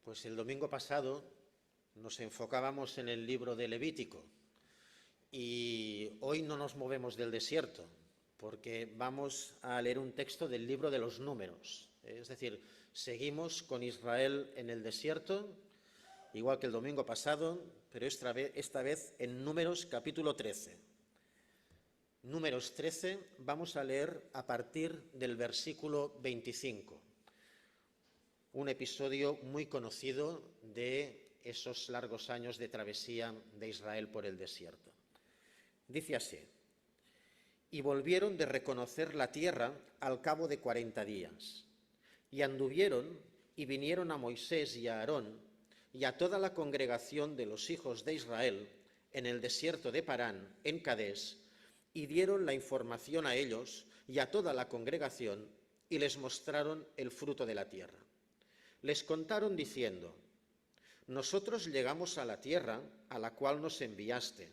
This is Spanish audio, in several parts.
Pues el domingo pasado nos enfocábamos en el libro de Levítico y hoy no nos movemos del desierto porque vamos a leer un texto del libro de los Números. Es decir, seguimos con Israel en el desierto, igual que el domingo pasado, pero esta vez en Números capítulo 13. Números 13 vamos a leer a partir del versículo 25. Un episodio muy conocido de esos largos años de travesía de Israel por el desierto. Dice así: y volvieron de reconocer la tierra al cabo de 40 días, y anduvieron y vinieron a Moisés y a Aarón y a toda la congregación de los hijos de Israel en el desierto de Parán, en Cadés, y dieron la información a ellos y a toda la congregación, y les mostraron el fruto de la tierra. Les contaron diciendo: nosotros llegamos a la tierra a la cual nos enviaste,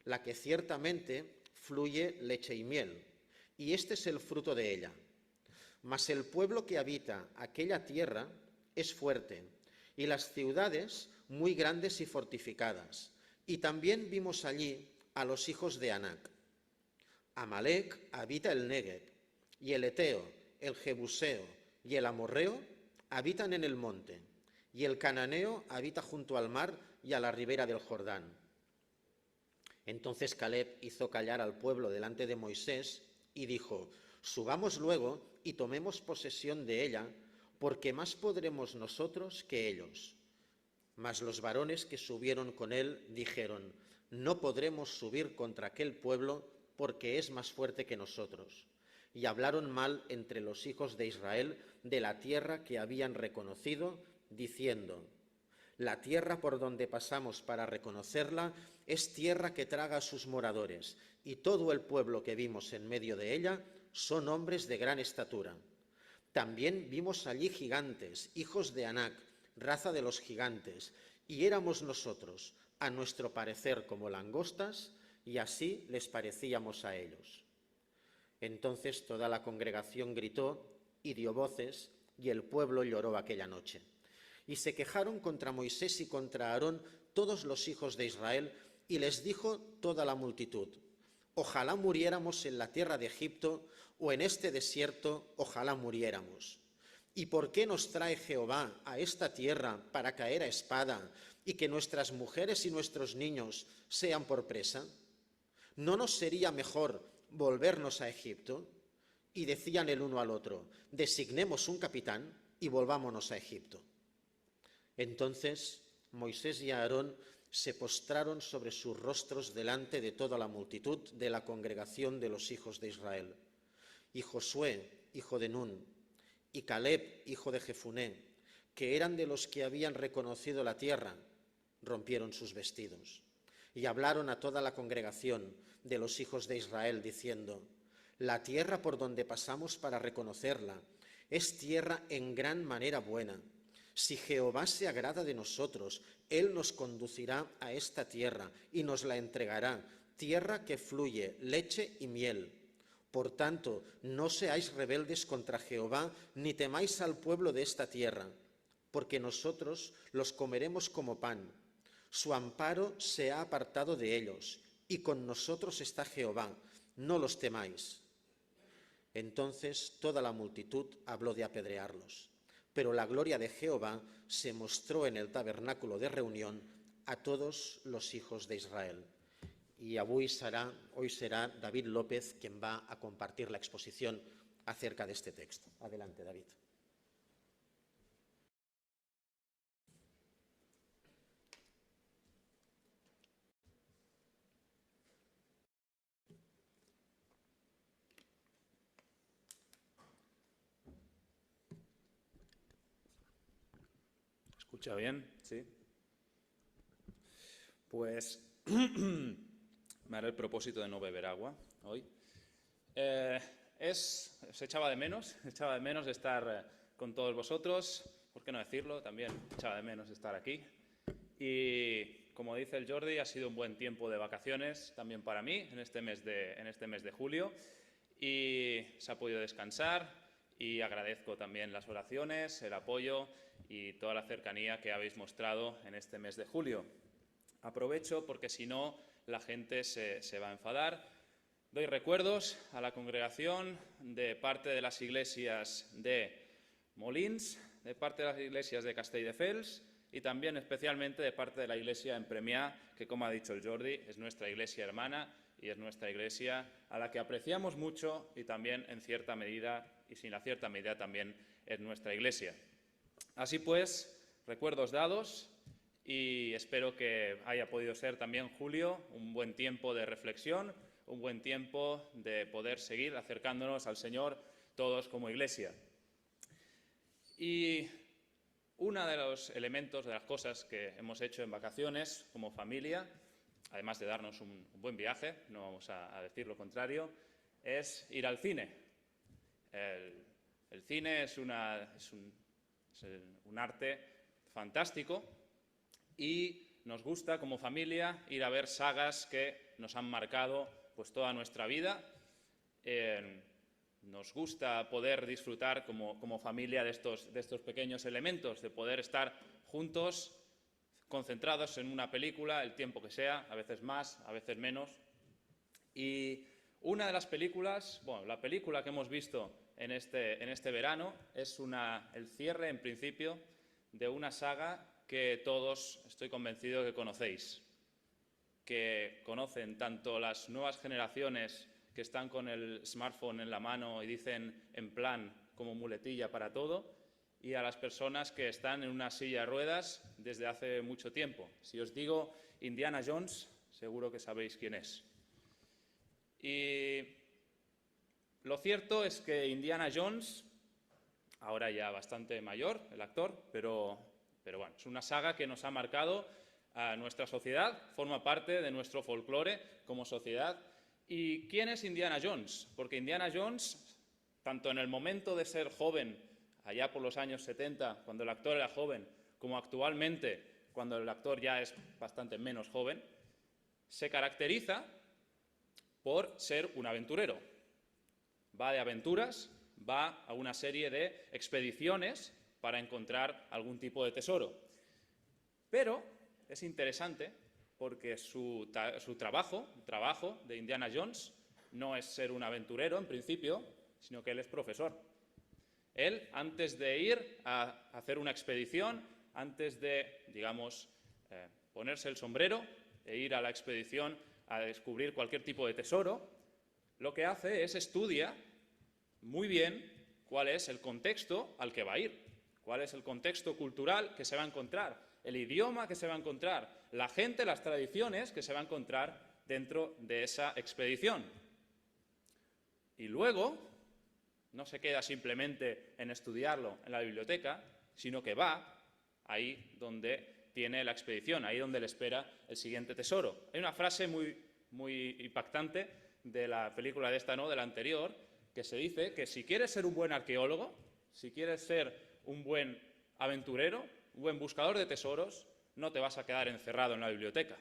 la que ciertamente fluye leche y miel, y este es el fruto de ella. Mas el pueblo que habita aquella tierra es fuerte, y las ciudades muy grandes y fortificadas, y también vimos allí a los hijos de Anac. Amalec habita el Negev, y el Eteo, el Jebuseo y el Amorreo habitan en el monte, y el cananeo habita junto al mar y a la ribera del Jordán. Entonces Caleb hizo callar al pueblo delante de Moisés y dijo: subamos luego y tomemos posesión de ella, porque más podremos nosotros que ellos. Mas los varones que subieron con él dijeron: no podremos subir contra aquel pueblo, porque es más fuerte que nosotros. Y hablaron mal entre los hijos de Israel de la tierra que habían reconocido, diciendo: la tierra por donde pasamos para reconocerla es tierra que traga a sus moradores, y todo el pueblo que vimos en medio de ella son hombres de gran estatura. También vimos allí gigantes, hijos de Anac, raza de los gigantes, y éramos nosotros, a nuestro parecer, como langostas, y así les parecíamos a ellos. Entonces toda la congregación gritó y dio voces, y el pueblo lloró aquella noche. Y se quejaron contra Moisés y contra Aarón todos los hijos de Israel, y les dijo toda la multitud: ojalá muriéramos en la tierra de Egipto, o en este desierto, ojalá muriéramos. ¿Y por qué nos trae Jehová a esta tierra para caer a espada, y que nuestras mujeres y nuestros niños sean por presa? ¿No nos sería mejor volvernos a Egipto? Y decían el uno al otro: designemos un capitán y volvámonos a Egipto. Entonces Moisés y Aarón se postraron sobre sus rostros delante de toda la multitud de la congregación de los hijos de Israel. Y Josué, hijo de Nun, y Caleb, hijo de Jefuné, que eran de los que habían reconocido la tierra, rompieron sus vestidos. Y hablaron a toda la congregación de los hijos de Israel, diciendo: la tierra por donde pasamos para reconocerla es tierra en gran manera buena. Si Jehová se agrada de nosotros, Él nos conducirá a esta tierra y nos la entregará, tierra que fluye leche y miel. Por tanto, no seáis rebeldes contra Jehová, ni temáis al pueblo de esta tierra, porque nosotros los comeremos como pan. Su amparo se ha apartado de ellos, y con nosotros está Jehová, no los temáis. Entonces toda la multitud habló de apedrearlos. Pero la gloria de Jehová se mostró en el tabernáculo de reunión a todos los hijos de Israel. Y hoy será David López quien va a compartir la exposición acerca de este texto. Adelante, David. ¿Escucha bien? Sí. Pues me haré el propósito de no beber agua hoy. Se echaba de menos estar con todos vosotros. ¿Por qué no decirlo? También echaba de menos estar aquí. Y como dice el Jordi, ha sido un buen tiempo de vacaciones también para mí en este mes de julio. Y se ha podido descansar y agradezco también las oraciones, el apoyo y toda la cercanía que habéis mostrado en este mes de julio. Aprovecho porque si no la gente se va a enfadar. Doy recuerdos a la congregación de parte de las iglesias de Molins, de parte de las iglesias de Castelldefels y también especialmente de parte de la iglesia en Premià, que como ha dicho el Jordi, es nuestra iglesia hermana y es nuestra iglesia a la que apreciamos mucho y también en cierta medida, y sin la cierta medida también es nuestra iglesia. Así pues, recuerdos dados y espero que haya podido ser también, Julio, un buen tiempo de reflexión, un buen tiempo de poder seguir acercándonos al Señor todos como iglesia. Y uno de los elementos, de las cosas que hemos hecho en vacaciones como familia, además de darnos un buen viaje, no vamos a decir lo contrario, es ir al cine. El cine es un arte fantástico y nos gusta como familia ir a ver sagas que nos han marcado pues toda nuestra vida. Nos gusta poder disfrutar como familia de estos pequeños elementos, de poder estar juntos, concentrados en una película, el tiempo que sea, a veces más, a veces menos. Y una de las películas, bueno, la película que hemos visto en este verano es el cierre, en principio, de una saga que todos, estoy convencido, que conocéis, que conocen tanto las nuevas generaciones que están con el smartphone en la mano y dicen en plan como muletilla para todo, y a las personas que están en una silla de ruedas desde hace mucho tiempo. Si os digo Indiana Jones, seguro que sabéis quién es. Y lo cierto es que Indiana Jones, ahora ya bastante mayor el actor, pero bueno, es una saga que nos ha marcado a nuestra sociedad, forma parte de nuestro folclore como sociedad. ¿Y quién es Indiana Jones? Porque Indiana Jones, tanto en el momento de ser joven, allá por los años 70, cuando el actor era joven, como actualmente, cuando el actor ya es bastante menos joven, se caracteriza por ser un aventurero. Va de aventuras, va a una serie de expediciones para encontrar algún tipo de tesoro. Pero es interesante porque su trabajo, el trabajo de Indiana Jones, no es ser un aventurero en principio, sino que él es profesor. Él, antes de ir a hacer una expedición, antes de, digamos, ponerse el sombrero e ir a la expedición a descubrir cualquier tipo de tesoro, lo que hace es estudia muy bien cuál es el contexto al que va a ir, cuál es el contexto cultural que se va a encontrar, el idioma que se va a encontrar, la gente, las tradiciones que se va a encontrar dentro de esa expedición. Y luego no se queda simplemente en estudiarlo en la biblioteca, sino que va ahí donde tiene la expedición, ahí donde le espera el siguiente tesoro. Hay una frase muy impactante de la película de esta, no, de la anterior, que se dice que si quieres ser un buen arqueólogo, si quieres ser un buen aventurero, un buen buscador de tesoros, no te vas a quedar encerrado en la biblioteca.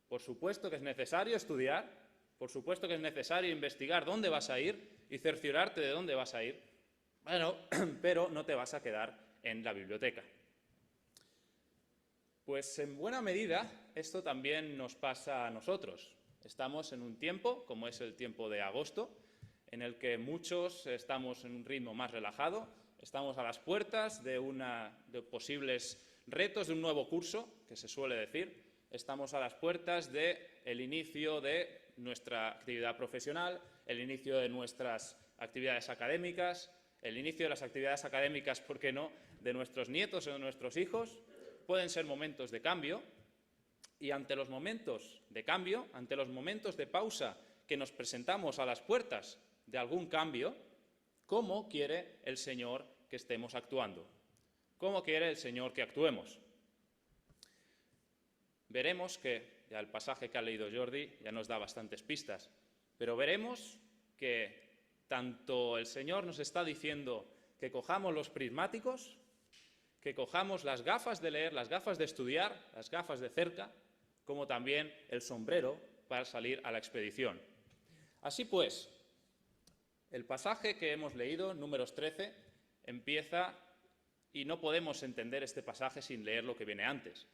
Por supuesto que es necesario estudiar, por supuesto que es necesario investigar dónde vas a ir y cerciorarte de dónde vas a ir, bueno, pero no te vas a quedar en la biblioteca. Pues en buena medida esto también nos pasa a nosotros. Estamos en un tiempo, como es el tiempo de agosto, en el que muchos estamos en un ritmo más relajado, estamos a las puertas de posibles retos de un nuevo curso, que se suele decir, estamos a las puertas del inicio de nuestra actividad profesional, el inicio de nuestras actividades académicas, el inicio de las actividades académicas, ¿por qué no?, de nuestros nietos o de nuestros hijos. Pueden ser momentos de cambio, y ante los momentos de cambio, ante los momentos de pausa que nos presentamos a las puertas de algún cambio, ¿cómo quiere el Señor que estemos actuando? ¿Cómo quiere el Señor que actuemos? Veremos que, ya el pasaje que ha leído Jordi ya nos da bastantes pistas, pero veremos que tanto el Señor nos está diciendo que cojamos los prismáticos, que cojamos las gafas de leer, las gafas de estudiar, las gafas de cerca, como también el sombrero para salir a la expedición. Así pues, El pasaje que hemos leído, Números 13, empieza, y no podemos entender este pasaje sin leer lo que viene antes.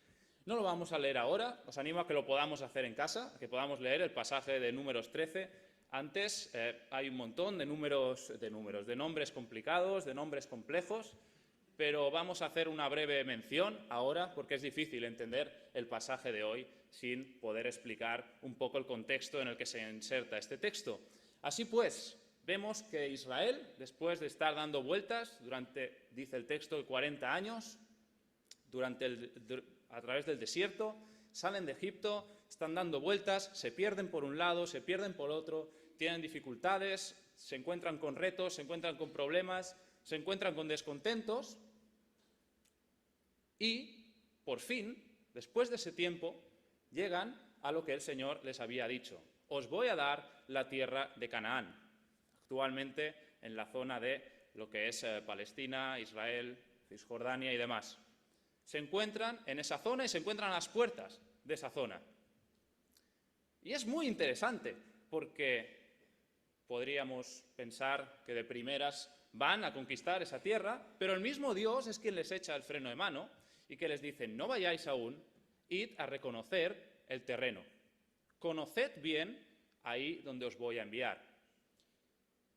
No lo vamos a leer ahora, os animo a que lo podamos hacer en casa, a que podamos leer el pasaje de Números 13. Antes hay un montón de nombres complicados, de nombres complejos, pero vamos a hacer una breve mención ahora porque es difícil entender el pasaje de hoy sin poder explicar un poco el contexto en el que se inserta este texto. Así pues, vemos que Israel, después de estar dando vueltas durante, dice el texto, 40 años, a través del desierto, salen de Egipto, están dando vueltas, se pierden por un lado, se pierden por otro, tienen dificultades, se encuentran con retos, se encuentran con problemas, se encuentran con descontentos y, por fin, después de ese tiempo, llegan a lo que el Señor les había dicho. Os voy a dar la tierra de Canaán, actualmente en la zona de lo que es Palestina, Israel, Cisjordania y demás. Se encuentran en esa zona y se encuentran a las puertas de esa zona. Y es muy interesante porque podríamos pensar que de primeras van a conquistar esa tierra, pero el mismo Dios es quien les echa el freno de mano y que les dice: no vayáis aún, id a reconocer el terreno. Conoced bien ahí donde os voy a enviar.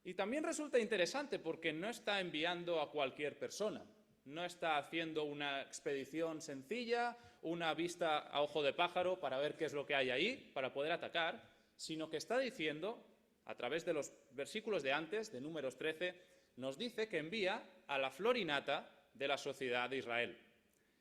Y también resulta interesante porque no está enviando a cualquier persona. No está haciendo una expedición sencilla, una vista a ojo de pájaro para ver qué es lo que hay ahí, para poder atacar, sino que está diciendo, a través de los versículos de antes, de Números 13, nos dice que envía a la flor y nata de la sociedad de Israel.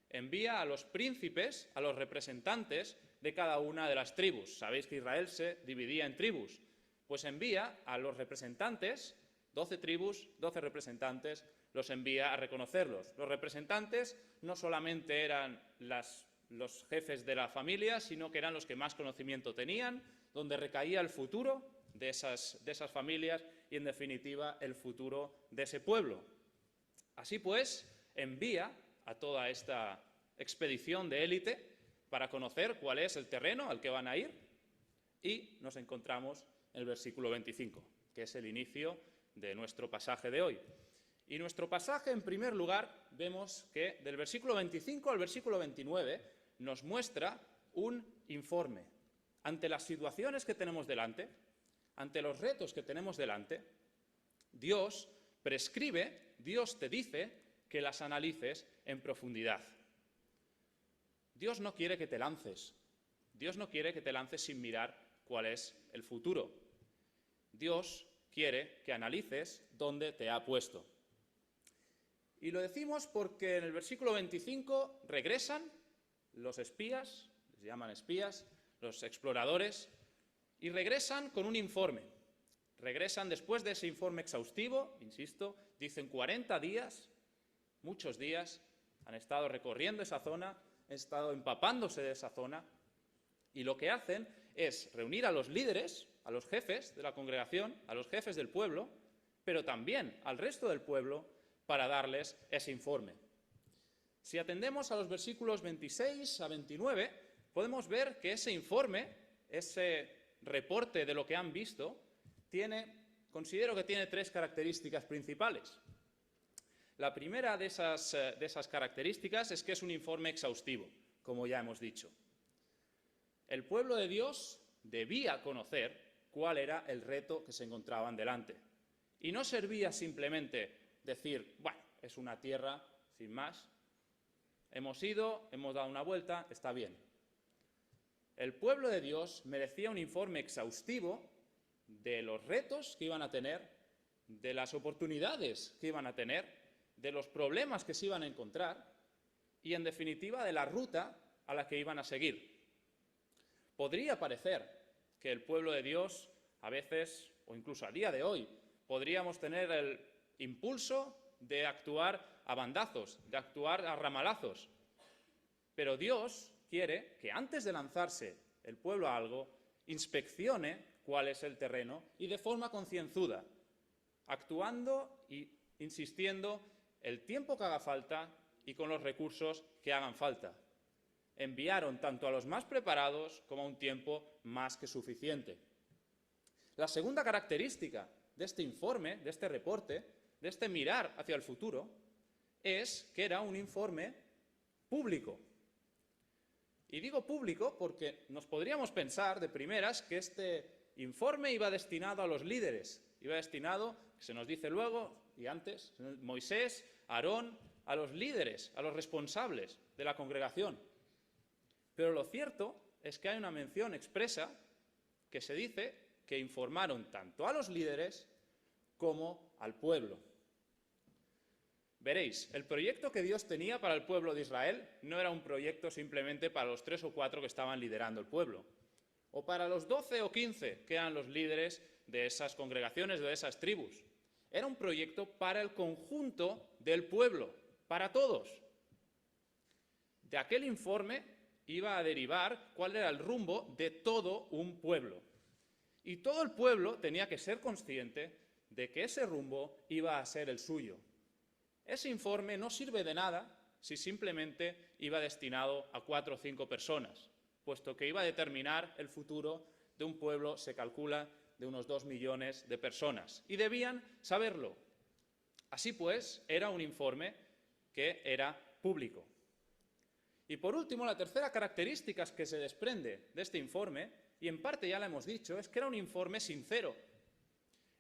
Envía a los príncipes, a los representantes de cada una de las tribus. Sabéis que Israel se dividía en tribus. Pues envía a los representantes, 12 tribus, 12 representantes, los envía a reconocerlos. Los representantes no solamente eran los jefes de la familia, sino que eran los que más conocimiento tenían, donde recaía el futuro de esas familias y, en definitiva, el futuro de ese pueblo. Así pues, envía a toda esta expedición de élite para conocer cuál es el terreno al que van a ir, y nos encontramos en el versículo 25, que es el inicio de nuestro pasaje de hoy. Y nuestro pasaje, en primer lugar, vemos que del versículo 25 al versículo 29 nos muestra un informe. Ante las situaciones que tenemos delante, ante los retos que tenemos delante, Dios prescribe, Dios te dice que las analices en profundidad. Dios no quiere que te lances. Dios no quiere que te lances sin mirar cuál es el futuro. Dios quiere que analices dónde te ha puesto. Y lo decimos porque en el versículo 25 regresan los espías, les llaman espías, los exploradores, y regresan con un informe. Regresan después de ese informe exhaustivo, insisto, dicen 40 días, muchos días, han estado recorriendo esa zona, han estado empapándose de esa zona, y lo que hacen es reunir a los líderes, a los jefes de la congregación, a los jefes del pueblo, pero también al resto del pueblo, para darles ese informe. Si atendemos a los versículos 26 a 29, podemos ver que ese informe, ese reporte de lo que han visto, considero que tiene tres características principales. La primera de esas características es que es un informe exhaustivo, como ya hemos dicho. El pueblo de Dios debía conocer cuál era el reto que se encontraban delante. Y no servía simplemente decir, bueno, es una tierra sin más, hemos ido, hemos dado una vuelta, está bien. El pueblo de Dios merecía un informe exhaustivo de los retos que iban a tener, de las oportunidades que iban a tener, de los problemas que se iban a encontrar y, en definitiva, de la ruta a la que iban a seguir. Podría parecer que el pueblo de Dios, a veces, o incluso a día de hoy, podríamos tener el impulso de actuar a bandazos, de actuar a ramalazos. Pero Dios quiere que antes de lanzarse el pueblo a algo, inspeccione cuál es el terreno y de forma concienzuda, actuando y insistiendo el tiempo que haga falta y con los recursos que hagan falta. Enviaron tanto a los más preparados como a un tiempo más que suficiente. La segunda característica de este informe, de este reporte, de este mirar hacia el futuro, es que era un informe público. Y digo público porque nos podríamos pensar de primeras que este informe iba destinado a los líderes, iba destinado, se nos dice luego y antes, Moisés, Aarón, a los líderes, a los responsables de la congregación. Pero lo cierto es que hay una mención expresa que se dice que informaron tanto a los líderes como al pueblo. Veréis, el proyecto que Dios tenía para el pueblo de Israel no era un proyecto simplemente para los 3 o 4 que estaban liderando el pueblo, o para los 12 o 15 que eran los líderes de esas congregaciones, de esas tribus. Era un proyecto para el conjunto del pueblo, para todos. De aquel informe iba a derivar cuál era el rumbo de todo un pueblo. Y todo el pueblo tenía que ser consciente de que ese rumbo iba a ser el suyo. Ese informe no sirve de nada si simplemente iba destinado a 4 o 5 personas, puesto que iba a determinar el futuro de un pueblo, se calcula, de unos 2 millones de personas. Y debían saberlo. Así pues, era un informe que era público. Y por último, la tercera característica que se desprende de este informe, y en parte ya la hemos dicho, es que era un informe sincero.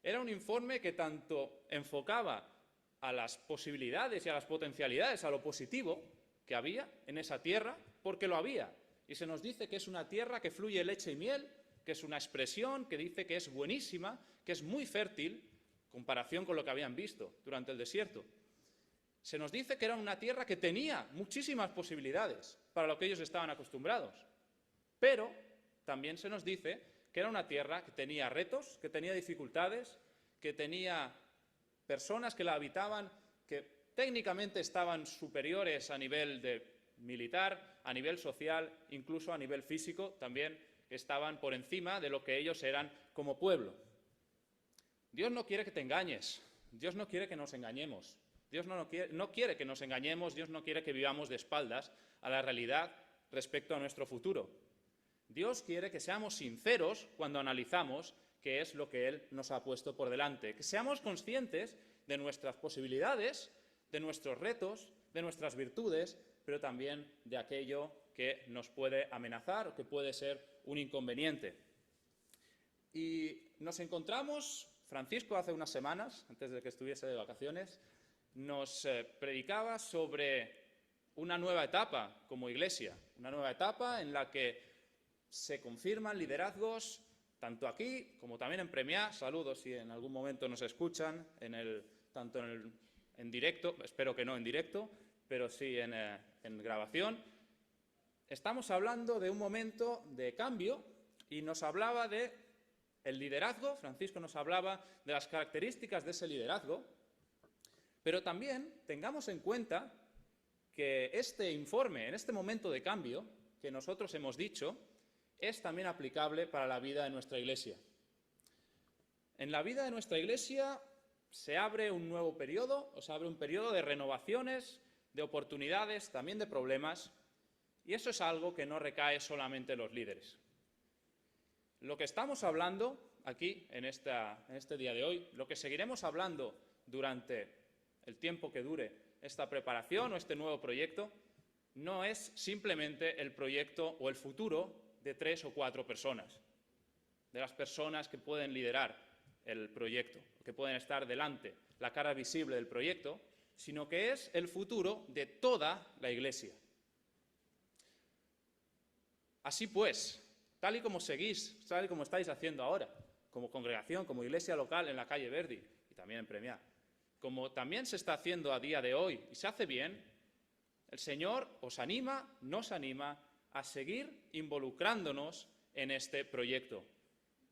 Era un informe que tanto enfocaba a las posibilidades y a las potencialidades, a lo positivo que había en esa tierra, porque lo había. Y se nos dice que es una tierra que fluye leche y miel, que es una expresión que dice que es buenísima, que es muy fértil, en comparación con lo que habían visto durante el desierto. Se nos dice que era una tierra que tenía muchísimas posibilidades para lo que ellos estaban acostumbrados. Pero también se nos dice que era una tierra que tenía retos, que tenía dificultades, que tenía personas que la habitaban que técnicamente estaban superiores a nivel militar, a nivel social, incluso a nivel físico, también estaban por encima de lo que ellos eran como pueblo. Dios no quiere que te engañes, Dios no quiere que nos engañemos, Dios no quiere que nos engañemos, Dios no quiere que vivamos de espaldas a la realidad respecto a nuestro futuro. Dios quiere que seamos sinceros cuando analizamos qué es lo que Él nos ha puesto por delante, que seamos conscientes de nuestras posibilidades, de nuestros retos, de nuestras virtudes, pero también de aquello que nos puede amenazar o que puede ser un inconveniente. Y nos encontramos, Francisco hace unas semanas, antes de que estuviese de vacaciones, nos predicaba sobre una nueva etapa como Iglesia, una nueva etapa en la que se confirman liderazgos tanto aquí como también en Premiá. Saludos si en algún momento nos escuchan, tanto en directo, espero que no en directo, pero sí en grabación. Estamos hablando de un momento de cambio y nos hablaba de el liderazgo, Francisco nos hablaba de las características de ese liderazgo, pero también tengamos en cuenta que este informe, en este momento de cambio que nosotros hemos dicho, es también aplicable para la vida de nuestra Iglesia. En la vida de nuestra Iglesia se abre un nuevo periodo, o se abre un periodo de renovaciones, de oportunidades, también de problemas, y eso es algo que no recae solamente en los líderes. Lo que estamos hablando aquí, en este día de hoy, lo que seguiremos hablando durante el tiempo que dure esta preparación o este nuevo proyecto, no es simplemente el proyecto o el futuro de 3 o 4 personas, de las personas que pueden liderar el proyecto, que pueden estar delante, la cara visible del proyecto, sino que es el futuro de toda la Iglesia. Así pues, tal y como seguís, tal y como estáis haciendo ahora, como congregación, como iglesia local en la calle Verdi y también en Premiá, como también se está haciendo a día de hoy y se hace bien, el Señor nos anima a seguir involucrándonos en este proyecto,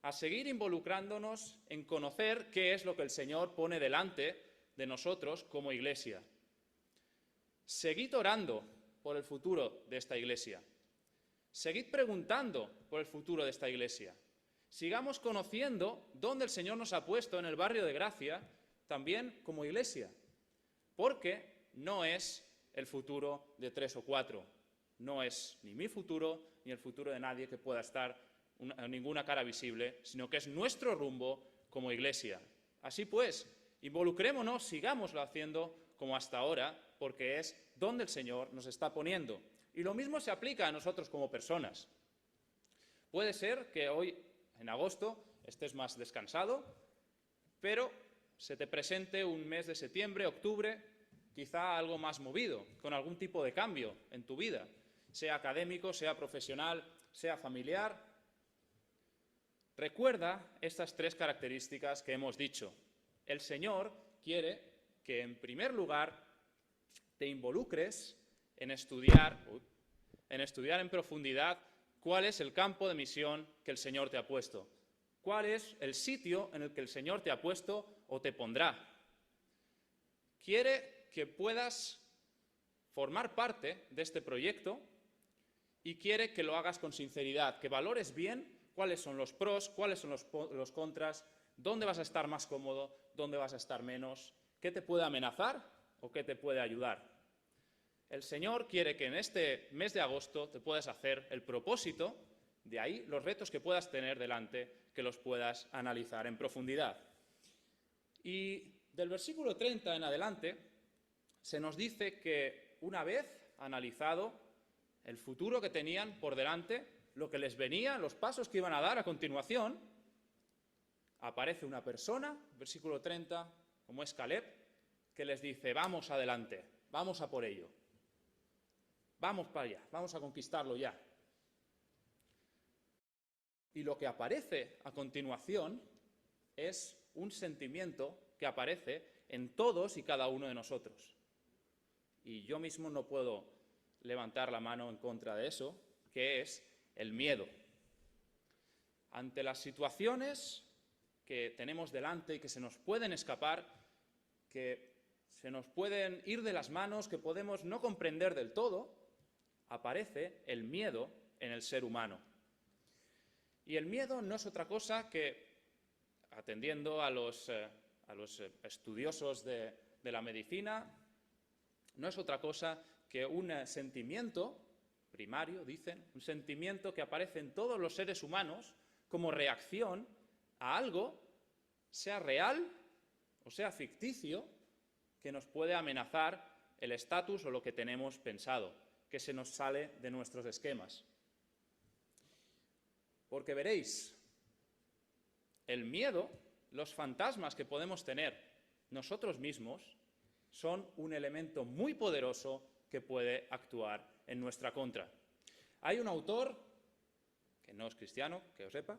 a seguir involucrándonos en conocer qué es lo que el Señor pone delante de nosotros como iglesia. Seguid orando por el futuro de esta iglesia. Seguid preguntando por el futuro de esta iglesia. Sigamos conociendo dónde el Señor nos ha puesto en el barrio de Gracia, también como iglesia, porque no es el futuro de 3 o 4, no es ni mi futuro ni el futuro de nadie que pueda estar en ninguna cara visible, sino que es nuestro rumbo como iglesia, Así pues, involucrémonos, sigámoslo haciendo como hasta ahora, porque es donde el Señor nos está poniendo. Y lo mismo se aplica a nosotros como personas. Puede ser que hoy, en agosto, estés más descansado, pero se te presente un mes de septiembre, octubre, quizá algo más movido, con algún tipo de cambio en tu vida, sea académico, sea profesional, sea familiar. Recuerda estas tres características que hemos dicho. El Señor quiere que, en primer lugar, te involucres en estudiar en profundidad cuál es el campo de misión que el Señor te ha puesto, cuál es el sitio en el que el Señor te ha puesto o te pondrá. Quiere que puedas formar parte de este proyecto y quiere que lo hagas con sinceridad, que valores bien cuáles son los pros, cuáles son los contras, dónde vas a estar más cómodo, dónde vas a estar menos, qué te puede amenazar o qué te puede ayudar. El Señor quiere que en este mes de agosto te puedas hacer el propósito, de ahí los retos que puedas tener delante, que los puedas analizar en profundidad. Y del versículo 30 en adelante se nos dice que una vez analizado el futuro que tenían por delante, lo que les venía, los pasos que iban a dar a continuación, aparece una persona, versículo 30, como es Caleb, que les dice: vamos adelante, vamos a por ello. Vamos para allá, vamos a conquistarlo ya. Y lo que aparece a continuación es un sentimiento que aparece en todos y cada uno de nosotros. Y yo mismo no puedo levantar la mano en contra de eso, que es el miedo. Ante las situaciones que tenemos delante y que se nos pueden escapar, que se nos pueden ir de las manos, que podemos no comprender del todo, aparece el miedo en el ser humano. Y el miedo no es otra cosa que, atendiendo a los estudiosos de la medicina, no es otra cosa que un sentimiento primario, dicen, un sentimiento que aparece en todos los seres humanos como reacción a algo, sea real o sea ficticio, que nos puede amenazar el estatus o lo que tenemos pensado, que se nos sale de nuestros esquemas. Porque veréis, el miedo, los fantasmas que podemos tener nosotros mismos, son un elemento muy poderoso que puede actuar en nuestra contra. Hay un autor, que no es cristiano, que os sepa,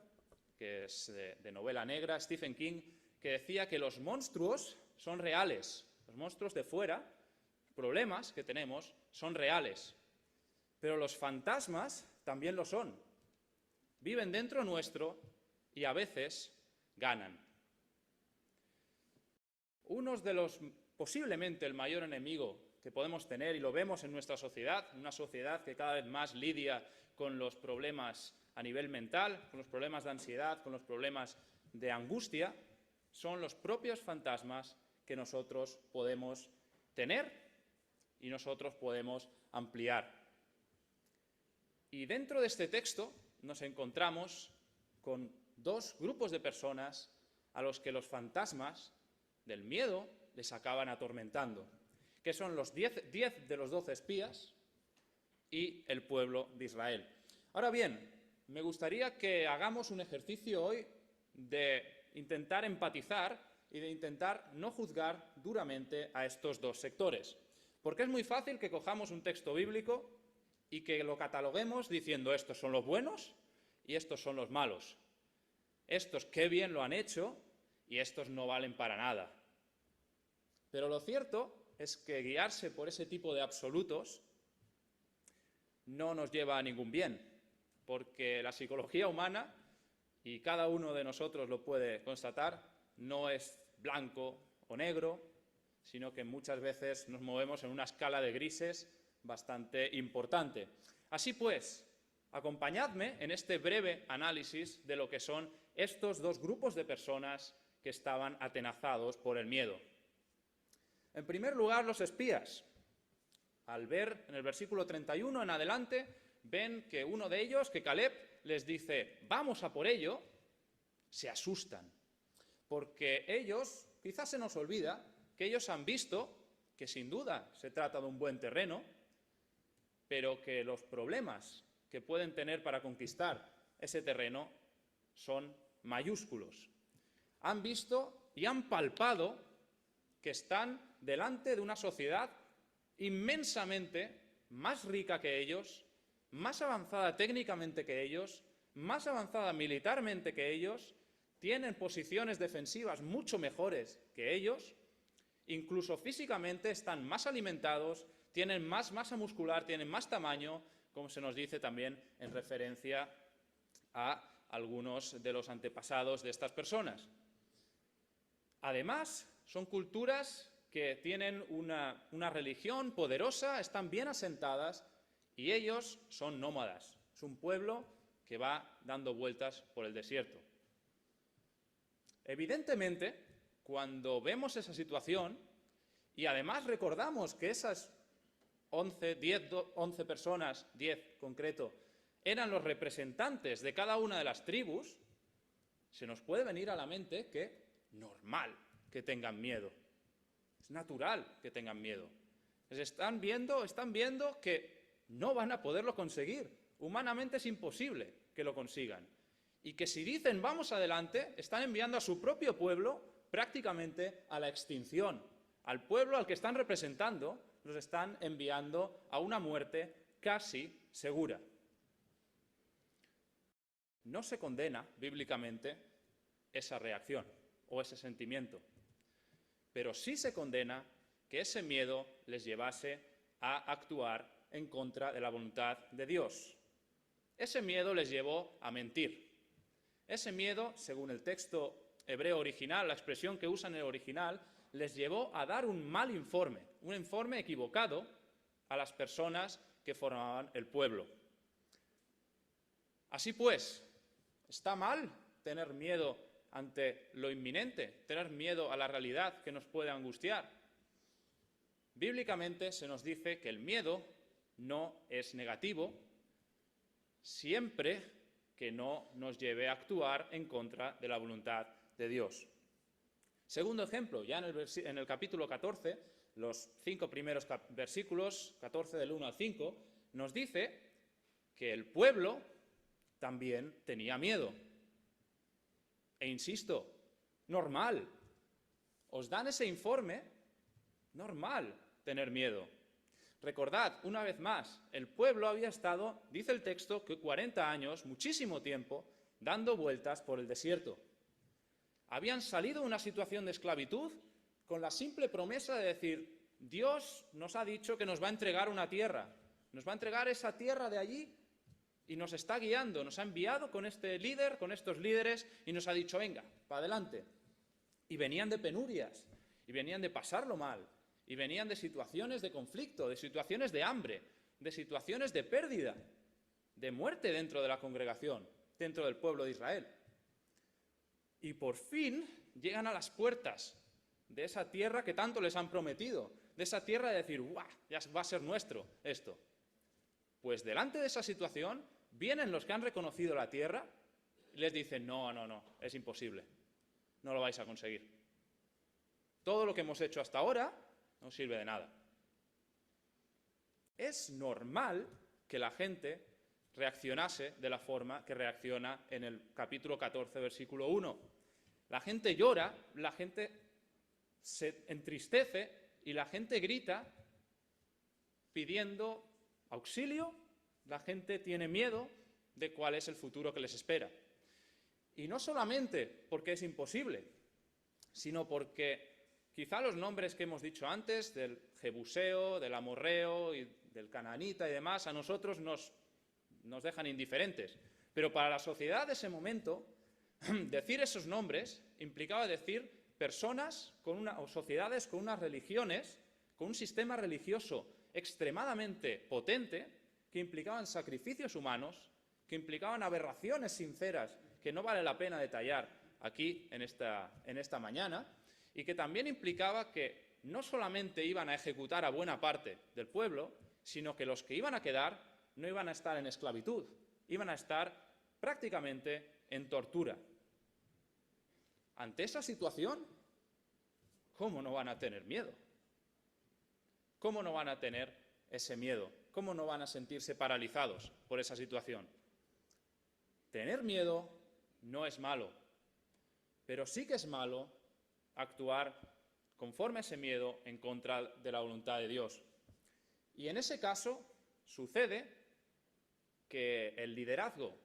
que es de novela negra, Stephen King, que decía que los monstruos son reales, los monstruos de fuera, problemas que tenemos, son reales, pero los fantasmas también lo son. Viven dentro nuestro y a veces ganan. Uno de los, posiblemente el mayor enemigo que podemos tener, y lo vemos en nuestra sociedad, una sociedad que cada vez más lidia con los problemas a nivel mental, con los problemas de ansiedad, con los problemas de angustia, son los propios fantasmas que nosotros podemos tener y nosotros podemos ampliar. Y dentro de este texto nos encontramos con dos grupos de personas a los que los fantasmas del miedo les acaban atormentando, que son los 10 de los 12 espías y el pueblo de Israel. Ahora bien, me gustaría que hagamos un ejercicio hoy de intentar empatizar y de intentar no juzgar duramente a estos dos sectores. Porque es muy fácil que cojamos un texto bíblico y que lo cataloguemos diciendo: estos son los buenos y estos son los malos. Estos qué bien lo han hecho y estos no valen para nada. Pero lo cierto es que guiarse por ese tipo de absolutos no nos lleva a ningún bien, porque la psicología humana, y cada uno de nosotros lo puede constatar, no es blanco o negro, sino que muchas veces nos movemos en una escala de grises bastante importante. Así pues, acompañadme en este breve análisis de lo que son estos dos grupos de personas que estaban atenazados por el miedo. En primer lugar, los espías. Al ver en el versículo 31 en adelante, ven que uno de ellos, que Caleb, les dice: vamos a por ello, se asustan. porque ellos, quizás se nos olvida, que ellos han visto que sin duda se trata de un buen terreno, pero que los problemas que pueden tener para conquistar ese terreno son mayúsculos. Han visto y han palpado que están delante de una sociedad inmensamente más rica que ellos, más avanzada técnicamente que ellos, más avanzada militarmente que ellos, tienen posiciones defensivas mucho mejores que ellos, incluso físicamente están más alimentados, tienen más masa muscular, tienen más tamaño, como se nos dice también en referencia a algunos de los antepasados de estas personas. Además, son culturas que tienen una religión poderosa, están bien asentadas y ellos son nómadas. Es un pueblo que va dando vueltas por el desierto. Evidentemente, cuando vemos esa situación y además recordamos que esas 11 personas, 10 concreto, eran los representantes de cada una de las tribus, se nos puede venir a la mente que normal que tengan miedo. Es natural que tengan miedo. Están viendo que no van a poderlo conseguir. Humanamente es imposible que lo consigan. Y que si dicen vamos adelante, están enviando a su propio pueblo prácticamente a la extinción. Al pueblo al que están representando, los están enviando a una muerte casi segura. No se condena bíblicamente esa reacción o ese sentimiento, pero sí se condena que ese miedo les llevase a actuar en contra de la voluntad de Dios. Ese miedo les llevó a mentir. Ese miedo, según el texto hebreo original, la expresión que usan en el original, les llevó a dar un mal informe, un informe equivocado a las personas que formaban el pueblo. Así pues, ¿está mal tener miedo ante lo inminente, tener miedo a la realidad que nos puede angustiar? Bíblicamente se nos dice que el miedo no es negativo siempre que no nos lleve a actuar en contra de la voluntad de Dios. Segundo ejemplo, ya en el capítulo 14, los 5 primeros versículos, 14 del 1 al 5, nos dice que el pueblo también tenía miedo. E insisto, normal. Os dan ese informe, normal tener miedo. Recordad, una vez más, el pueblo había estado, dice el texto, que 40 años, muchísimo tiempo, dando vueltas por el desierto. Habían salido de una situación de esclavitud con la simple promesa de decir, Dios nos ha dicho que nos va a entregar una tierra, nos va a entregar esa tierra de allí y nos está guiando, nos ha enviado con este líder, con estos líderes y nos ha dicho, venga, para adelante. Y venían de penurias, y venían de pasarlo mal, y venían de situaciones de conflicto, de situaciones de hambre, de situaciones de pérdida, de muerte dentro de la congregación, dentro del pueblo de Israel. Y por fin llegan a las puertas de esa tierra que tanto les han prometido, de esa tierra de decir, ¡guau! Ya va a ser nuestro esto. Pues delante de esa situación vienen los que han reconocido la tierra y les dicen, no, es imposible, no lo vais a conseguir. Todo lo que hemos hecho hasta ahora no sirve de nada. Es normal que la gente reaccionase de la forma que reacciona en el capítulo 14, versículo 1. La gente llora, la gente se entristece y la gente grita pidiendo auxilio, la gente tiene miedo de cuál es el futuro que les espera. Y no solamente porque es imposible, sino porque quizá los nombres que hemos dicho antes, del Jebuseo, del Amorreo y del Canaanita y demás, a nosotros nos dejan indiferentes. Pero para la sociedad de ese momento, decir esos nombres implicaba decir personas o sociedades con unas religiones, con un sistema religioso extremadamente potente, que implicaban sacrificios humanos, que implicaban aberraciones sinceras que no vale la pena detallar aquí en esta mañana, y que también implicaba que no solamente iban a ejecutar a buena parte del pueblo, sino que los que iban a quedar no iban a estar en esclavitud, iban a estar prácticamente en tortura. ante esa situación, ¿cómo no van a tener miedo? ¿Cómo no van a tener ese miedo? ¿Cómo no van a sentirse paralizados por esa situación? Tener miedo no es malo, pero sí que es malo actuar conforme a ese miedo en contra de la voluntad de Dios. Y en ese caso sucede que el liderazgo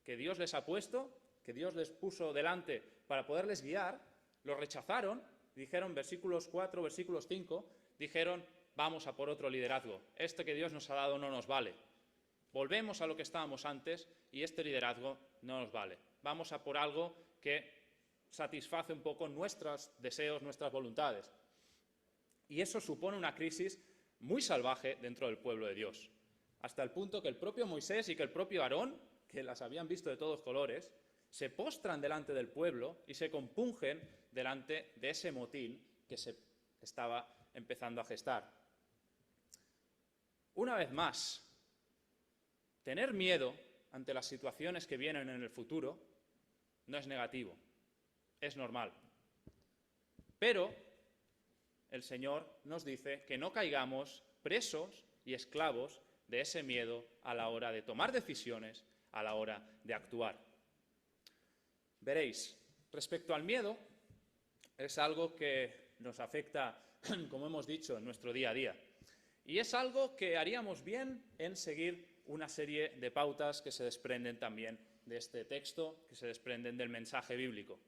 que Dios les ha puesto, que Dios les puso delante para poderles guiar, lo rechazaron, dijeron, versículos 4, versículos 5, dijeron, vamos a por otro liderazgo, este que Dios nos ha dado no nos vale. Volvemos a lo que estábamos antes y este liderazgo no nos vale. Vamos a por algo que satisface un poco nuestros deseos, nuestras voluntades. Y eso supone una crisis muy salvaje dentro del pueblo de Dios, hasta el punto que el propio Moisés y que el propio Aarón, que las habían visto de todos colores, se postran delante del pueblo y se compungen delante de ese motín que se estaba empezando a gestar. Una vez más, tener miedo ante las situaciones que vienen en el futuro no es negativo, es normal. Pero el Señor nos dice que no caigamos presos y esclavos de ese miedo a la hora de tomar decisiones, a la hora de actuar. Veréis, respecto al miedo, es algo que nos afecta, como hemos dicho, en nuestro día a día. Y es algo que haríamos bien en seguir una serie de pautas que se desprenden también de este texto, que se desprenden del mensaje bíblico.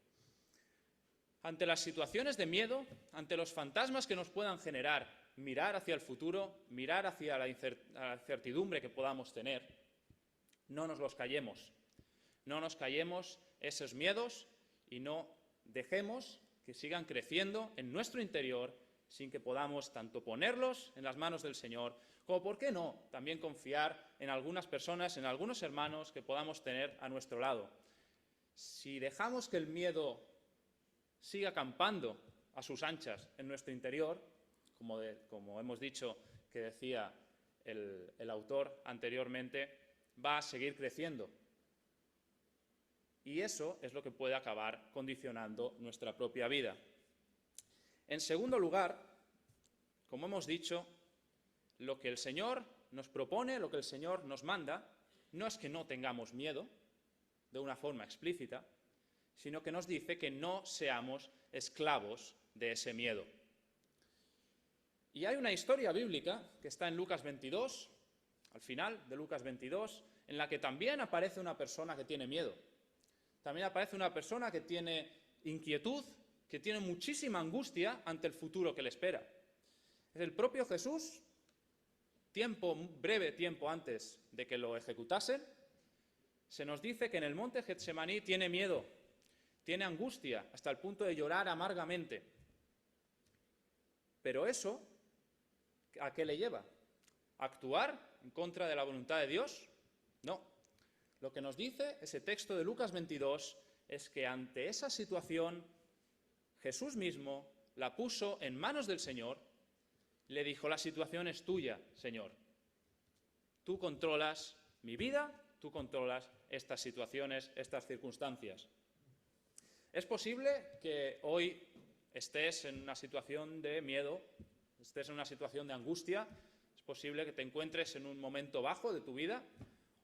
Ante las situaciones de miedo, ante los fantasmas que nos puedan generar, mirar hacia el futuro, mirar hacia la incertidumbre que podamos tener, no nos los callemos. No nos callemos esos miedos y no dejemos que sigan creciendo en nuestro interior sin que podamos tanto ponerlos en las manos del Señor, como, ¿por qué no?, también confiar en algunas personas, en algunos hermanos que podamos tener a nuestro lado. Si dejamos que el miedo siga acampando a sus anchas en nuestro interior, como hemos dicho que decía el autor anteriormente, va a seguir creciendo. Y eso es lo que puede acabar condicionando nuestra propia vida. En segundo lugar, como hemos dicho, lo que el Señor nos propone, lo que el Señor nos manda, no es que no tengamos miedo, de una forma explícita, sino que nos dice que no seamos esclavos de ese miedo. Y hay una historia bíblica que está en Lucas 22, al final de Lucas 22, en la que también aparece una persona que tiene miedo. También aparece una persona que tiene inquietud, que tiene muchísima angustia ante el futuro que le espera. Es el propio Jesús, breve tiempo antes de que lo ejecutasen, se nos dice que en el monte Getsemaní tiene miedo, tiene angustia, hasta el punto de llorar amargamente. Pero eso, ¿a qué le lleva? ¿A actuar en contra de la voluntad de Dios? No. Lo que nos dice ese texto de Lucas 22 es que ante esa situación Jesús mismo la puso en manos del Señor, le dijo, la situación es tuya, Señor. Tú controlas mi vida, tú controlas estas situaciones, estas circunstancias. Es posible que hoy estés en una situación de miedo, estés en una situación de angustia, es posible que te encuentres en un momento bajo de tu vida,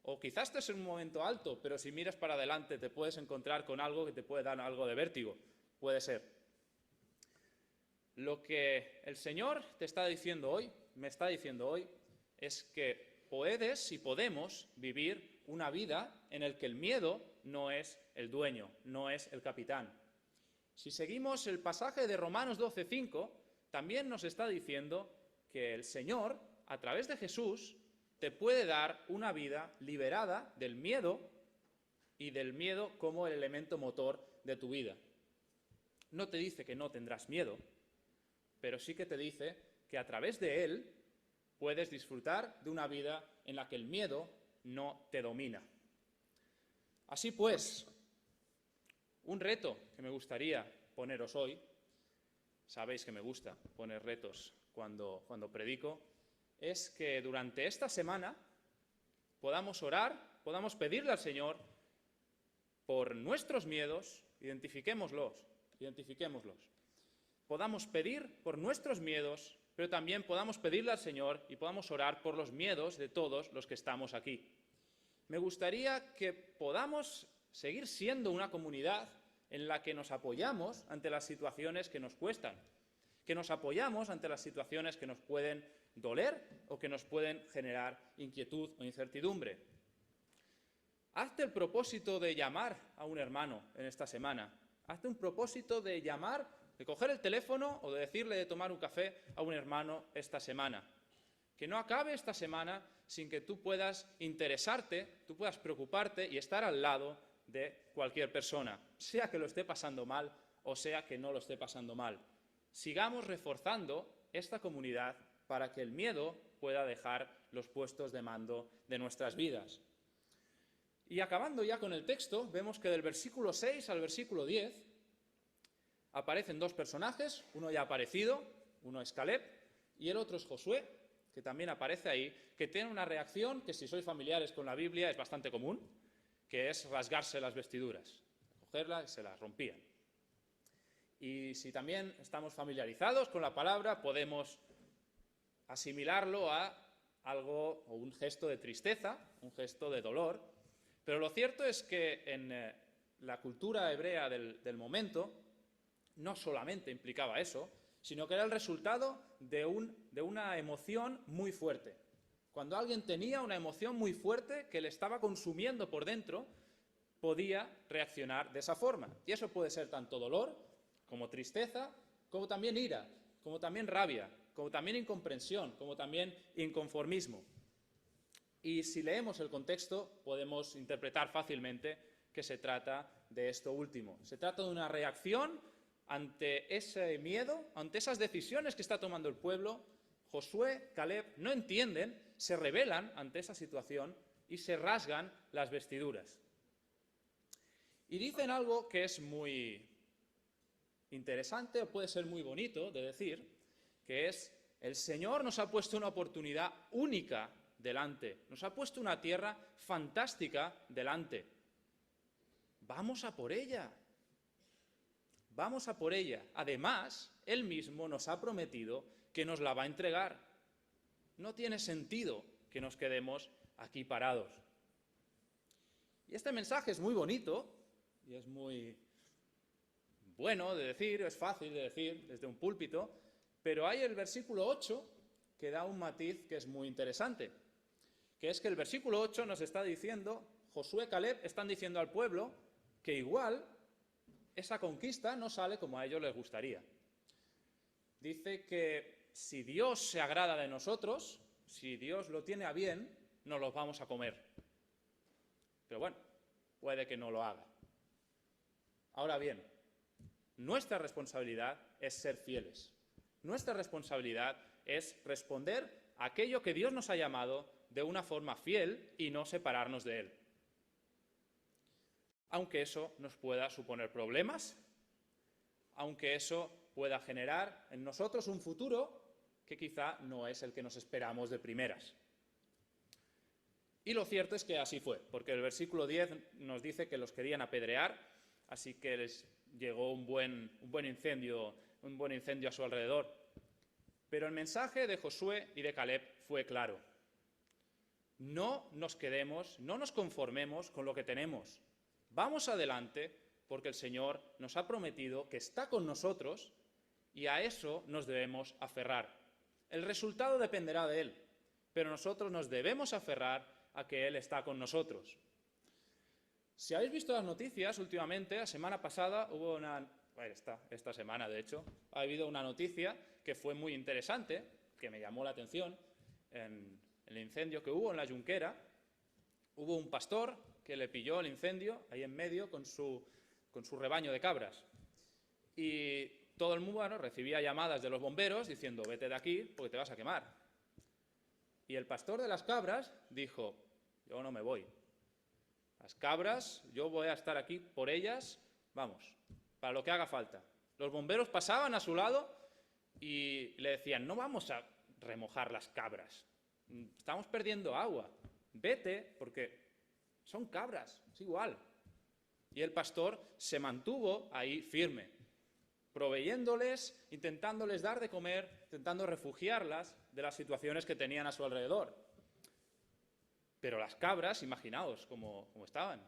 o quizás estés en un momento alto, pero si miras para adelante te puedes encontrar con algo que te puede dar algo de vértigo. Puede ser. Lo que el Señor te está diciendo hoy, me está diciendo hoy, es que puedes y podemos vivir una vida en la que el miedo no es el dueño, no es el capitán. Si seguimos el pasaje de Romanos 12:5, también nos está diciendo que el Señor, a través de Jesús, te puede dar una vida liberada del miedo y del miedo como el elemento motor de tu vida. No te dice que no tendrás miedo, pero sí que te dice que a través de él puedes disfrutar de una vida en la que el miedo no te domina. Así pues, un reto que me gustaría poneros hoy, sabéis que me gusta poner retos cuando predico, es que durante esta semana podamos orar, podamos pedirle al Señor por nuestros miedos, identifiquémoslos identifiquémoslos. Podamos pedir por nuestros miedos, pero también podamos pedirle al Señor y podamos orar por los miedos de todos los que estamos aquí. Me gustaría que podamos seguir siendo una comunidad en la que nos apoyamos ante las situaciones que nos cuestan, que nos apoyamos ante las situaciones que nos pueden doler o que nos pueden generar inquietud o incertidumbre. Hazte el propósito de llamar a un hermano en esta semana. Hazte un propósito de llamar, de coger el teléfono o de decirle de tomar un café a un hermano esta semana. Que no acabe esta semana sin que tú puedas interesarte, tú puedas preocuparte y estar al lado de cualquier persona, sea que lo esté pasando mal o sea que no lo esté pasando mal. Sigamos reforzando esta comunidad para que el miedo pueda dejar los puestos de mando de nuestras vidas. Y acabando ya con el texto, vemos que del versículo 6 al versículo 10 aparecen dos personajes, uno ya aparecido, uno es Caleb y el otro es Josué, que también aparece ahí, que tiene una reacción que si sois familiares con la Biblia es bastante común, que es rasgarse las vestiduras, cogerlas y se las rompían. Y si también estamos familiarizados con la palabra, podemos asimilarlo a algo o un gesto de tristeza, un gesto de dolor, pero lo cierto es que en la cultura hebrea del momento no solamente implicaba eso, sino que era el resultado de una emoción muy fuerte. Cuando alguien tenía una emoción muy fuerte que le estaba consumiendo por dentro, podía reaccionar de esa forma. Y eso puede ser tanto dolor, como tristeza, como también ira, como también rabia, como también incomprensión, como también inconformismo. Y si leemos el contexto, podemos interpretar fácilmente que se trata de esto último. Se trata de una reacción ante ese miedo, ante esas decisiones que está tomando el pueblo. Josué, Caleb no entienden, se rebelan ante esa situación y se rasgan las vestiduras. Y dicen algo que es muy interesante o puede ser muy bonito de decir, que es: el Señor nos ha puesto una oportunidad única delante, nos ha puesto una tierra fantástica delante. Vamos a por ella. Vamos a por ella. Además, Él mismo nos ha prometido que nos la va a entregar. No tiene sentido que nos quedemos aquí parados. Y este mensaje es muy bonito y es muy bueno de decir, es fácil de decir desde un púlpito, pero hay el versículo 8 que da un matiz que es muy interesante, que es que el versículo 8 nos está diciendo, Josué y Caleb están diciendo al pueblo que igual esa conquista no sale como a ellos les gustaría. Dice que si Dios se agrada de nosotros, si Dios lo tiene a bien, nos los vamos a comer. Pero bueno, puede que no lo haga. Ahora bien, nuestra responsabilidad es ser fieles. Nuestra responsabilidad es responder a aquello que Dios nos ha llamado de una forma fiel y no separarnos de Él. Aunque eso nos pueda suponer problemas, aunque eso pueda generar en nosotros un futuro que quizá no es el que nos esperamos de primeras. Y lo cierto es que así fue, porque el versículo 10 nos dice que los querían apedrear, así que les llegó un buen incendio a su alrededor. Pero el mensaje de Josué y de Caleb fue claro. No nos quedemos, no nos conformemos con lo que tenemos. Vamos adelante porque el Señor nos ha prometido que está con nosotros y a eso nos debemos aferrar. El resultado dependerá de Él, pero nosotros nos debemos aferrar a que Él está con nosotros. Si habéis visto las noticias últimamente, la semana pasada hubo esta semana de hecho, ha habido una noticia que fue muy interesante, que me llamó la atención, en el incendio que hubo en la Junquera. Hubo un pastor que le pilló el incendio ahí en medio con su rebaño de cabras. Y todo el mundo recibía llamadas de los bomberos diciendo: vete de aquí porque te vas a quemar. Y el pastor de las cabras dijo: yo no me voy. Las cabras, yo voy a estar aquí por ellas, vamos, para lo que haga falta. Los bomberos pasaban a su lado y le decían: no vamos a remojar las cabras, estamos perdiendo agua, vete porque son cabras, es igual. Y el pastor se mantuvo ahí firme. proveyéndoles, intentándoles dar de comer, intentando refugiarlas de las situaciones que tenían a su alrededor. Pero las cabras, imaginaos cómo estaban.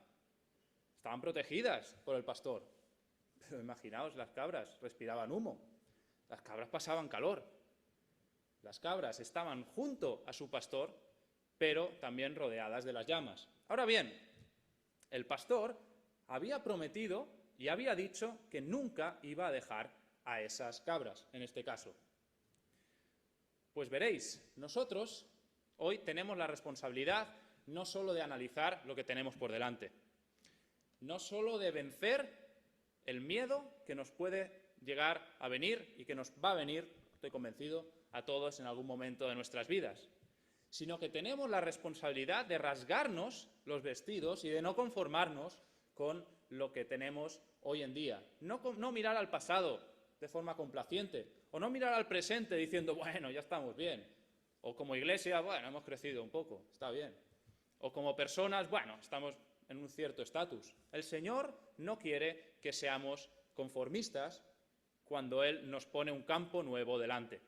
Estaban protegidas por el pastor. Pero imaginaos, las cabras respiraban humo. Las cabras pasaban calor. Las cabras estaban junto a su pastor, pero también rodeadas de las llamas. Ahora bien, el pastor había prometido y había dicho que nunca iba a dejar a esas cabras, en este caso. Pues veréis, nosotros hoy tenemos la responsabilidad no solo de analizar lo que tenemos por delante, no solo de vencer el miedo que nos puede llegar a venir y que nos va a venir, estoy convencido, a todos en algún momento de nuestras vidas, sino que tenemos la responsabilidad de rasgarnos los vestidos y de no conformarnos con lo que tenemos hoy en día. No mirar al pasado de forma complaciente, o no mirar al presente diciendo, bueno, ya estamos bien, o como iglesia, bueno, hemos crecido un poco, está bien, o como personas, bueno, estamos en un cierto estatus. El Señor no quiere que seamos conformistas cuando Él nos pone un campo nuevo delante.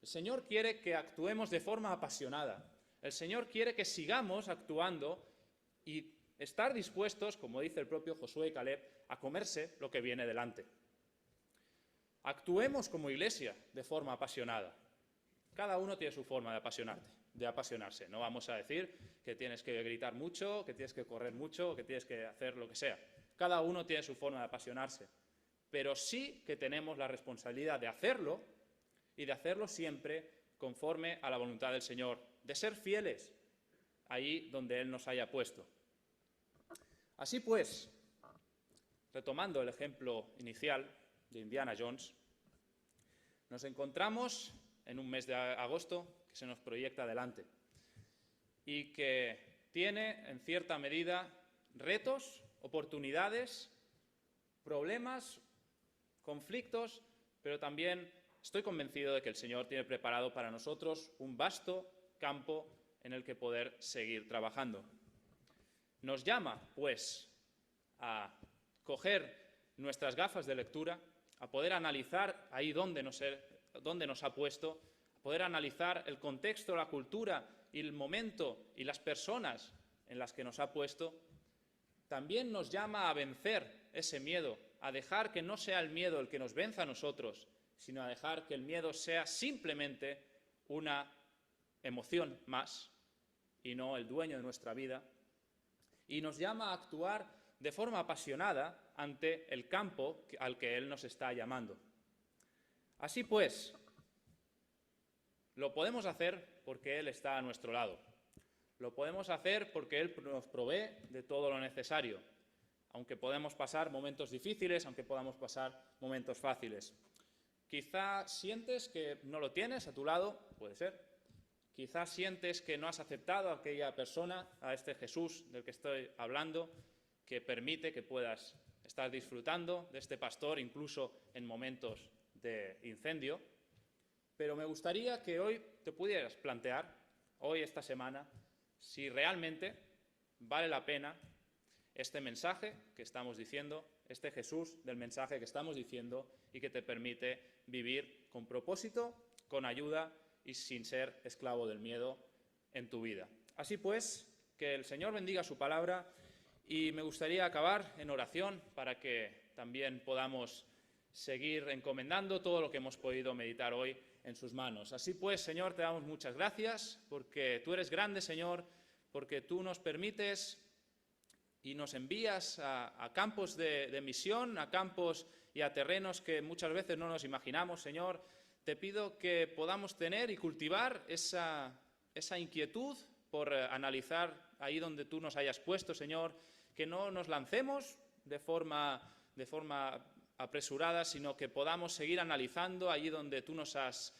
El Señor quiere que actuemos de forma apasionada. El Señor quiere que sigamos actuando y estar dispuestos, como dice el propio Josué y Caleb, a comerse lo que viene delante. Actuemos como iglesia de forma apasionada. Cada uno tiene su forma de apasionarse. No vamos a decir que tienes que gritar mucho, que tienes que correr mucho, que tienes que hacer lo que sea. Cada uno tiene su forma de apasionarse. Pero sí que tenemos la responsabilidad de hacerlo y de hacerlo siempre conforme a la voluntad del Señor, de ser fieles ahí donde Él nos haya puesto. Así pues, retomando el ejemplo inicial de Indiana Jones, nos encontramos en un mes de agosto que se nos proyecta delante y que tiene, en cierta medida, retos, oportunidades, problemas, conflictos, pero también estoy convencido de que el Señor tiene preparado para nosotros un vasto campo en el que poder seguir trabajando. Nos llama, pues, a coger nuestras gafas de lectura, a poder analizar ahí donde nos ha puesto, a poder analizar el contexto, la cultura y el momento y las personas en las que nos ha puesto. También nos llama a vencer ese miedo, a dejar que no sea el miedo el que nos venza a nosotros, sino a dejar que el miedo sea simplemente una emoción más y no el dueño de nuestra vida. Y nos llama a actuar de forma apasionada ante el campo al que Él nos está llamando. Así pues, lo podemos hacer porque Él está a nuestro lado. Lo podemos hacer porque Él nos provee de todo lo necesario, aunque podemos pasar momentos difíciles, aunque podamos pasar momentos fáciles. Quizá sientes que no lo tienes a tu lado, puede ser. Quizá sientes que no has aceptado a aquella persona, a este Jesús del que estoy hablando, que permite que puedas estar disfrutando de este pastor incluso en momentos de incendio. Pero me gustaría que hoy te pudieras plantear, hoy, esta semana, si realmente vale la pena este mensaje que estamos diciendo, este Jesús del mensaje que estamos diciendo y que te permite vivir con propósito, con ayuda y sin ser esclavo del miedo en tu vida. Así pues, que el Señor bendiga su palabra y me gustaría acabar en oración para que también podamos seguir encomendando todo lo que hemos podido meditar hoy en sus manos. Así pues, Señor, te damos muchas gracias porque tú eres grande, Señor, porque tú nos permites y nos envías a campos de misión, a campos y a terrenos que muchas veces no nos imaginamos, Señor. Te pido que podamos tener y cultivar esa inquietud por analizar ahí donde tú nos hayas puesto, Señor, que no nos lancemos de forma apresurada, sino que podamos seguir analizando allí donde tú nos has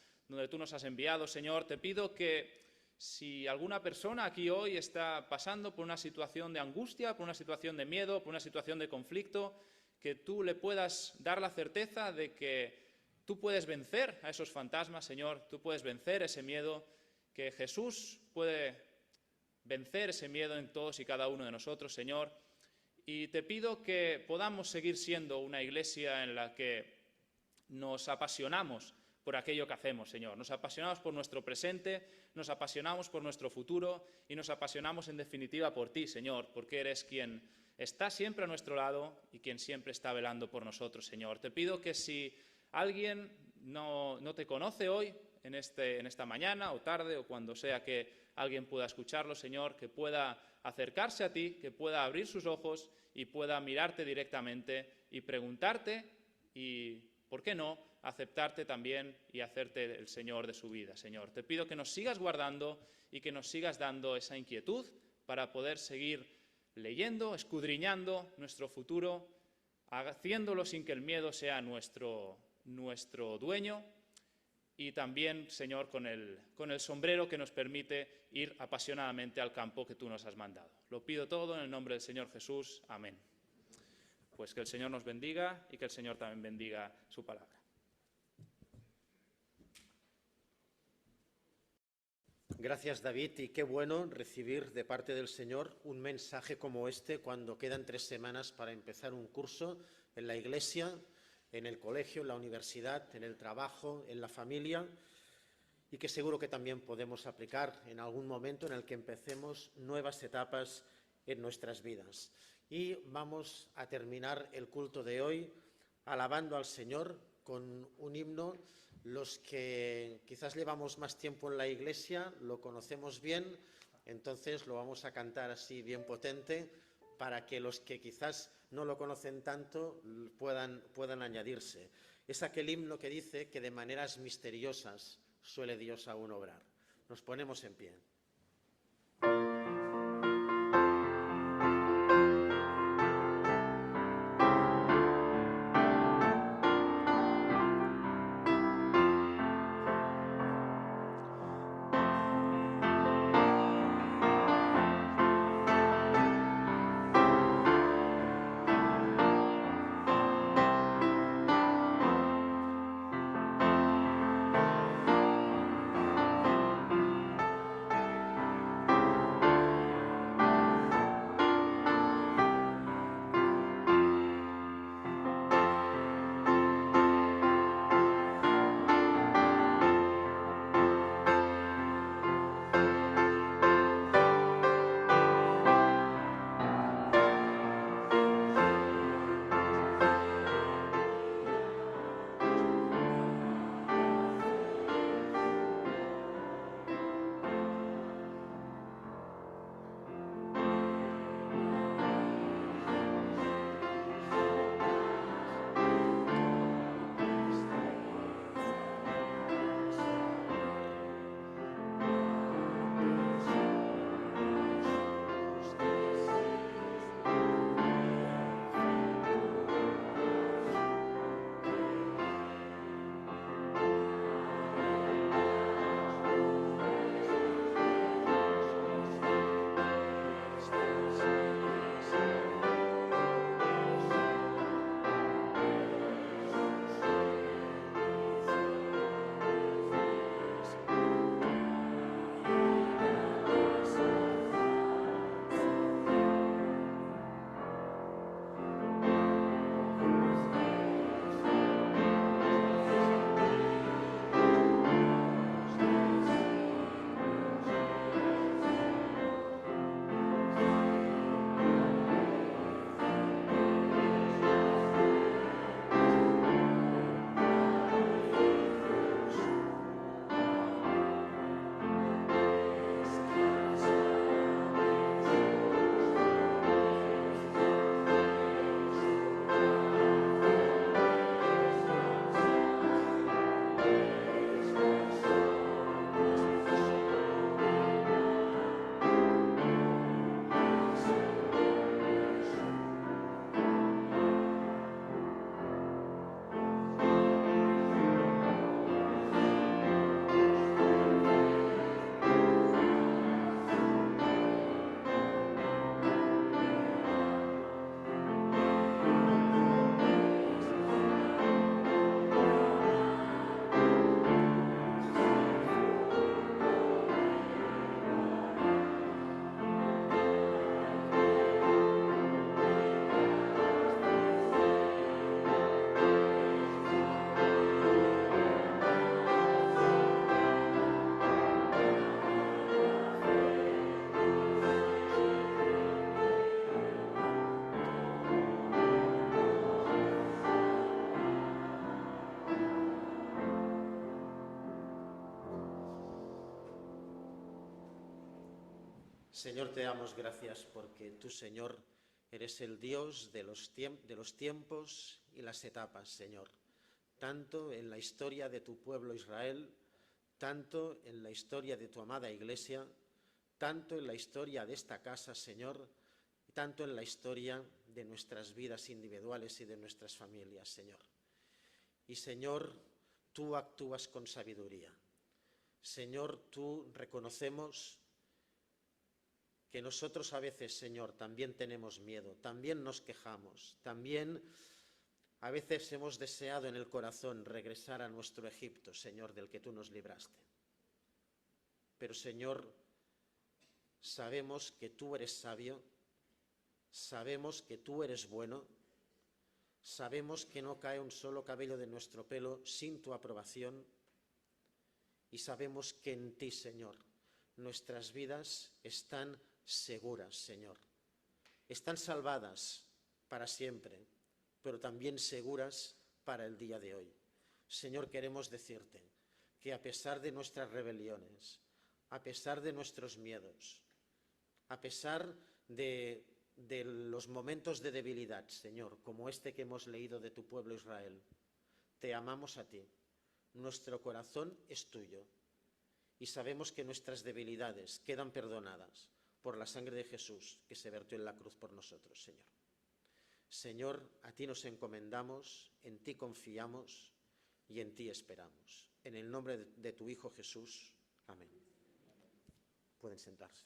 enviado, Señor. Te pido que si alguna persona aquí hoy está pasando por una situación de angustia, por una situación de miedo, por una situación de conflicto, que tú le puedas dar la certeza de que tú puedes vencer a esos fantasmas, Señor, tú puedes vencer ese miedo, que Jesús puede vencer ese miedo en todos y cada uno de nosotros, Señor. Y te pido que podamos seguir siendo una iglesia en la que nos apasionamos por aquello que hacemos, Señor. Nos apasionamos por nuestro presente, nos apasionamos por nuestro futuro y nos apasionamos en definitiva por ti, Señor, porque eres quien está siempre a nuestro lado y quien siempre está velando por nosotros, Señor. Te pido que si alguien no te conoce hoy, en esta mañana o tarde o cuando sea que alguien pueda escucharlo, Señor, que pueda acercarse a ti, que pueda abrir sus ojos y pueda mirarte directamente y preguntarte y, ¿por qué no?, aceptarte también y hacerte el Señor de su vida, Señor. Te pido que nos sigas guardando y que nos sigas dando esa inquietud para poder seguir leyendo, escudriñando nuestro futuro, haciéndolo sin que el miedo sea nuestro dueño, y también, Señor, con el sombrero que nos permite ir apasionadamente al campo que tú nos has mandado. Lo pido todo en el nombre del Señor Jesús. Amén. Pues que el Señor nos bendiga y que el Señor también bendiga su palabra. Gracias, David, y qué bueno recibir de parte del Señor un mensaje como este cuando quedan 3 semanas para empezar un curso en la Iglesia, en el colegio, en la universidad, en el trabajo, en la familia, y que seguro que también podemos aplicar en algún momento en el que empecemos nuevas etapas en nuestras vidas. Y vamos a terminar el culto de hoy alabando al Señor con un himno. Los que quizás llevamos más tiempo en la Iglesia lo conocemos bien, entonces lo vamos a cantar así bien potente para que los que quizás no lo conocen tanto puedan añadirse. Es aquel himno que dice que de maneras misteriosas suele Dios aún obrar. Nos ponemos en pie. Señor, te damos gracias porque tú, Señor, eres el Dios de los tiempos y las etapas, Señor. Tanto en la historia de tu pueblo Israel, tanto en la historia de tu amada Iglesia, tanto en la historia de esta casa, Señor, y tanto en la historia de nuestras vidas individuales y de nuestras familias, Señor. Y, Señor, tú actúas con sabiduría. Señor, tú reconocemos que nosotros a veces, Señor, también tenemos miedo, también nos quejamos, también a veces hemos deseado en el corazón regresar a nuestro Egipto, Señor, del que tú nos libraste. Pero, Señor, sabemos que tú eres sabio, sabemos que tú eres bueno, sabemos que no cae un solo cabello de nuestro pelo sin tu aprobación y sabemos que en ti, Señor, nuestras vidas están seguras, Señor. Están salvadas para siempre, pero también seguras para el día de hoy. Señor, queremos decirte que a pesar de nuestras rebeliones, a pesar de nuestros miedos, a pesar de los momentos de debilidad, Señor, como este que hemos leído de tu pueblo Israel, te amamos a ti. Nuestro corazón es tuyo y sabemos que nuestras debilidades quedan perdonadas por la sangre de Jesús que se vertió en la cruz por nosotros, Señor. Señor, a ti nos encomendamos, en ti confiamos y en ti esperamos. En el nombre de tu Hijo Jesús. Amén. Pueden sentarse.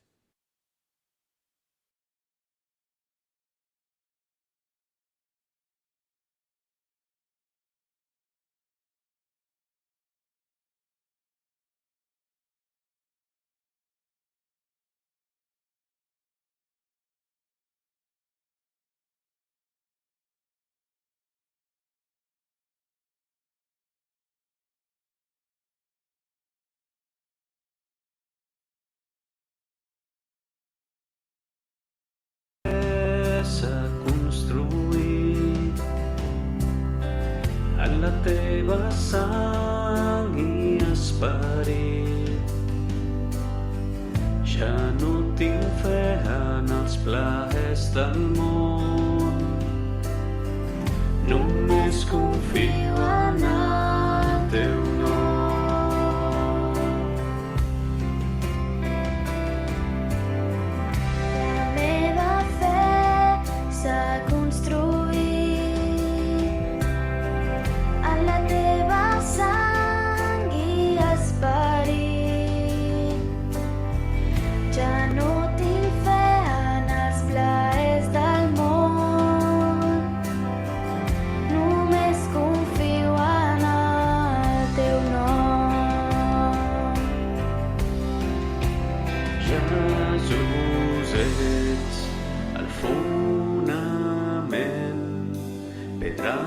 La teva sang i esperit. Ja no tinc fe en els plaers del món, només confio en el teu nom. La meva fe s'ha construït en la teva sang i esperit. Ja no tinc fe en els plaers del món, només confio en el teu nom. Jesús, ets el fonament, pedra